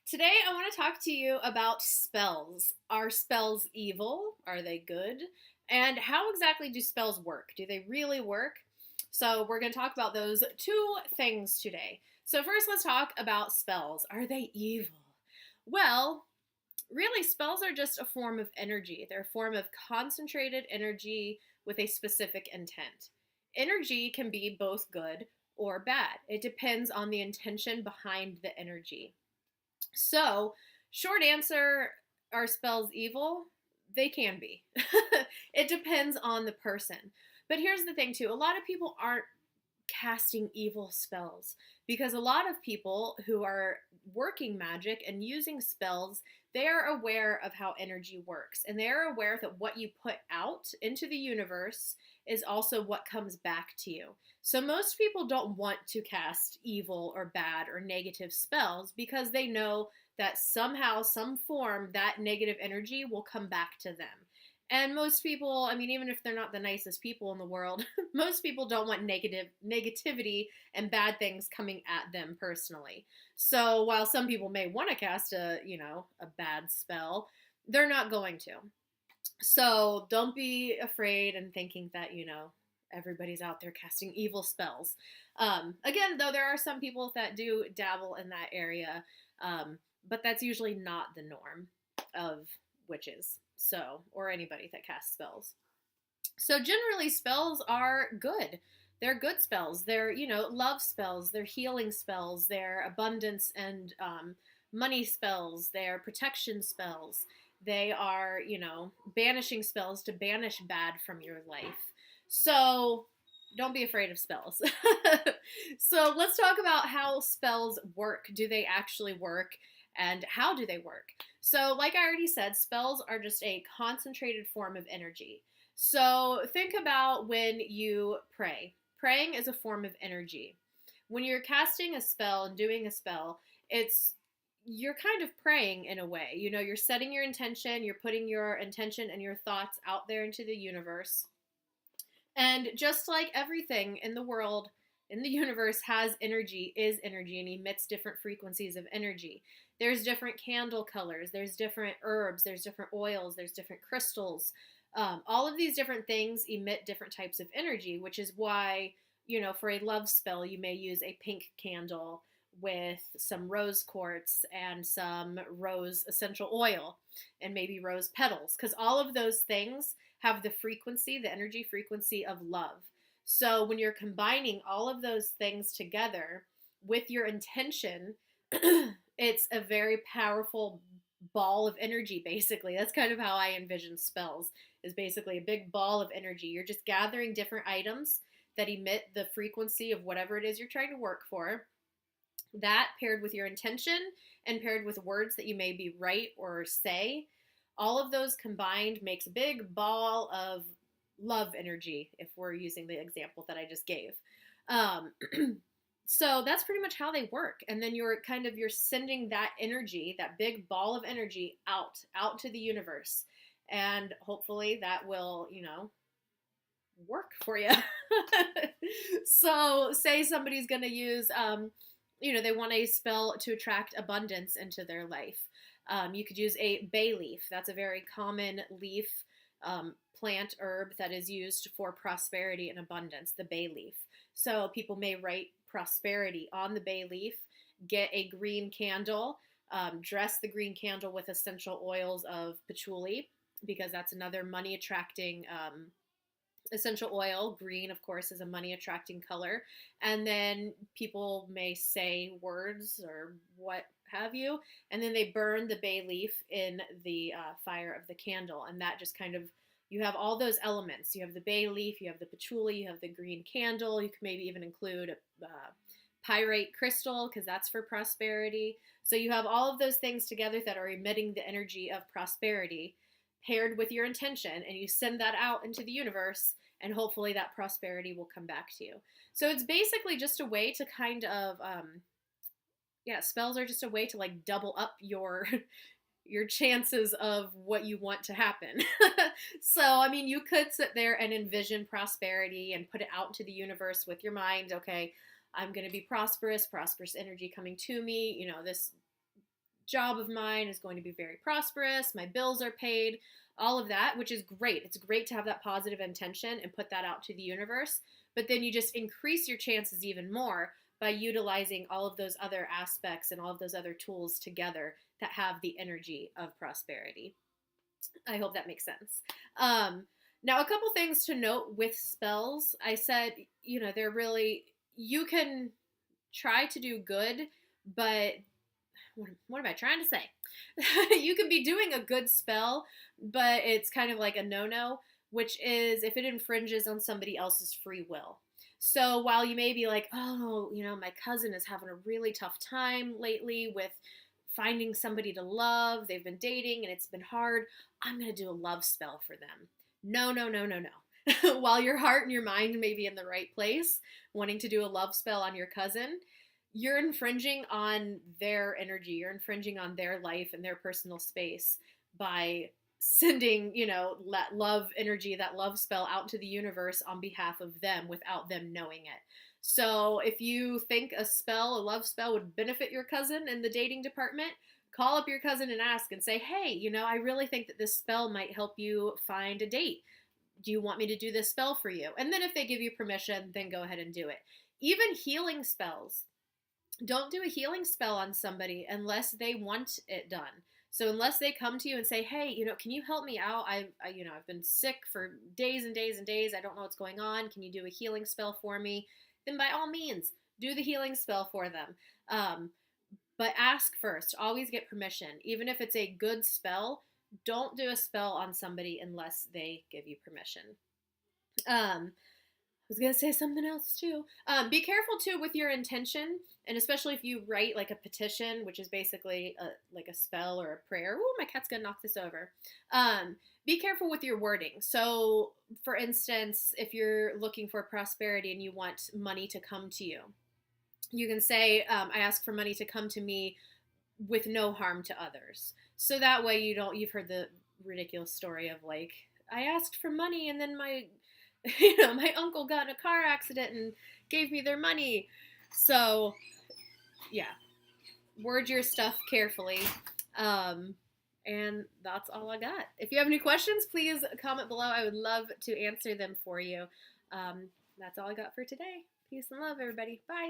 Today, I want to talk to you about spells. Are spells evil? Are they good? And how exactly do spells work? Do they really work? So, we're going to talk about those two things today. So, first, let's talk about spells. Are they evil? Well, really, spells are just a form of energy. They're a form of concentrated energy with a specific intent. Energy can be both good or bad, it depends on the intention behind the energy. So, short answer, are spells evil? They can be. It depends on the person. But here's the thing, too, a lot of people aren't casting evil spells because a lot of people who are working magic and using spells, they are aware of how energy works, and they're aware that what you put out into the universe is also what comes back to you. So most people don't want to cast evil or bad or negative spells because they know that somehow, some form, that negative energy will come back to them. And most people, I mean, even if they're not the nicest people in the world, most people don't want negativity and bad things coming at them personally. So while some people may want to cast a bad spell, they're not going to. So don't be afraid and thinking that, everybody's out there casting evil spells. Again, though, there are some people that do dabble in that area, but that's usually not the norm of witches, so, or anybody that casts spells. So generally, spells are good. They're good spells. They're, love spells. They're healing spells. They're abundance and money spells. They're protection spells. They are, banishing spells to banish bad from your life. So don't be afraid of spells. So let's talk about how spells work. Do they actually work? And how do they work? So, like I already said, spells are just a concentrated form of energy. So think about when you pray. Praying is a form of energy. When you're casting a spell and doing a spell, you're kind of praying in a way. You're setting your intention, you're putting your intention and your thoughts out there into the universe. And just like everything in the world, in the universe has energy, is energy, and emits different frequencies of energy. There's different candle colors, there's different herbs, there's different oils, there's different crystals. All of these different things emit different types of energy, which is why, for a love spell, you may use a pink candle with some rose quartz and some rose essential oil and maybe rose petals, because all of those things have the energy frequency of love. So when you're combining all of those things together with your intention, it's a very powerful ball of energy, basically. That's kind of how I envision spells, is basically a big ball of energy. You're just gathering different items that emit the frequency of whatever it is you're trying to work for. That paired with your intention and paired with words that you maybe write or say, all of those combined makes a big ball of love energy, if we're using the example that I just gave. Um, so that's pretty much how they work. And then you're sending that energy, that big ball of energy out to the universe. And hopefully that will, work for you. So say somebody's going to use, they want a spell to attract abundance into their life. You could use a bay leaf. That's a very common leaf, plant, herb that is used for prosperity and abundance, the bay leaf. So people may write prosperity on the bay leaf, get a green candle, dress the green candle with essential oils of patchouli, because that's another money attracting essential oil. Green, of course, is a money attracting color. And then people may say words or what have you, and then they burn the bay leaf in the fire of the candle. And that just kind of, you have all those elements. You have the bay leaf, you have the patchouli, you have the green candle. You can maybe even include a pyrite crystal, because that's for prosperity. So you have all of those things together that are emitting the energy of prosperity, paired with your intention, and you send that out into the universe, and hopefully that prosperity will come back to you. So it's basically just a way to kind of, spells are just a way to like double up your your chances of what you want to happen. So, I mean, you could sit there and envision prosperity and put it out into the universe with your mind. Okay, I'm going to be prosperous energy coming to me. This job of mine is going to be very prosperous, my bills are paid, all of that, which is great. It's great to have that positive intention and put that out to the universe, but then you just increase your chances even more by utilizing all of those other aspects and all of those other tools together that have the energy of prosperity. I hope that makes sense. Um, Now, a couple things to note with spells. I said, they're really, you can try to do good, but what am I trying to say? You can be doing a good spell, but it's kind of like a no-no, which is if it infringes on somebody else's free will. So while you may be like, oh, my cousin is having a really tough time lately with finding somebody to love, they've been dating and it's been hard, I'm going to do a love spell for them. No, no, no, no, no. While your heart and your mind may be in the right place, wanting to do a love spell on your cousin, you're infringing on their energy. You're infringing on their life and their personal space by sending, that love energy, that love spell out to the universe on behalf of them without them knowing it. So if you think a love spell would benefit your cousin in the dating department, call up your cousin and ask and say, hey, I really think that this spell might help you find a date. Do you want me to do this spell for you? And then if they give you permission, then go ahead and do it. Even healing spells. Don't do a healing spell on somebody unless they want it done. So unless they come to you and say, hey, can you help me out? I've been sick for days and days and days. I don't know what's going on. Can you do a healing spell for me? Then by all means, do the healing spell for them. But ask first. Always get permission. Even if it's a good spell, don't do a spell on somebody unless they give you permission. I was going to say something else too. Be careful too with your intention, and especially if you write like a petition, which is basically like a spell or a prayer. Ooh, my cat's going to knock this over. Be careful with your wording. So, for instance, if you're looking for prosperity and you want money to come to you, you can say, I ask for money to come to me with no harm to others. So that way you've heard the ridiculous story of like, I asked for money and then my uncle got in a car accident and gave me their money. So, yeah, word your stuff carefully. And that's all I got. If you have any questions, please comment below. I would love to answer them for you. That's all I got for today. Peace and love, everybody. Bye.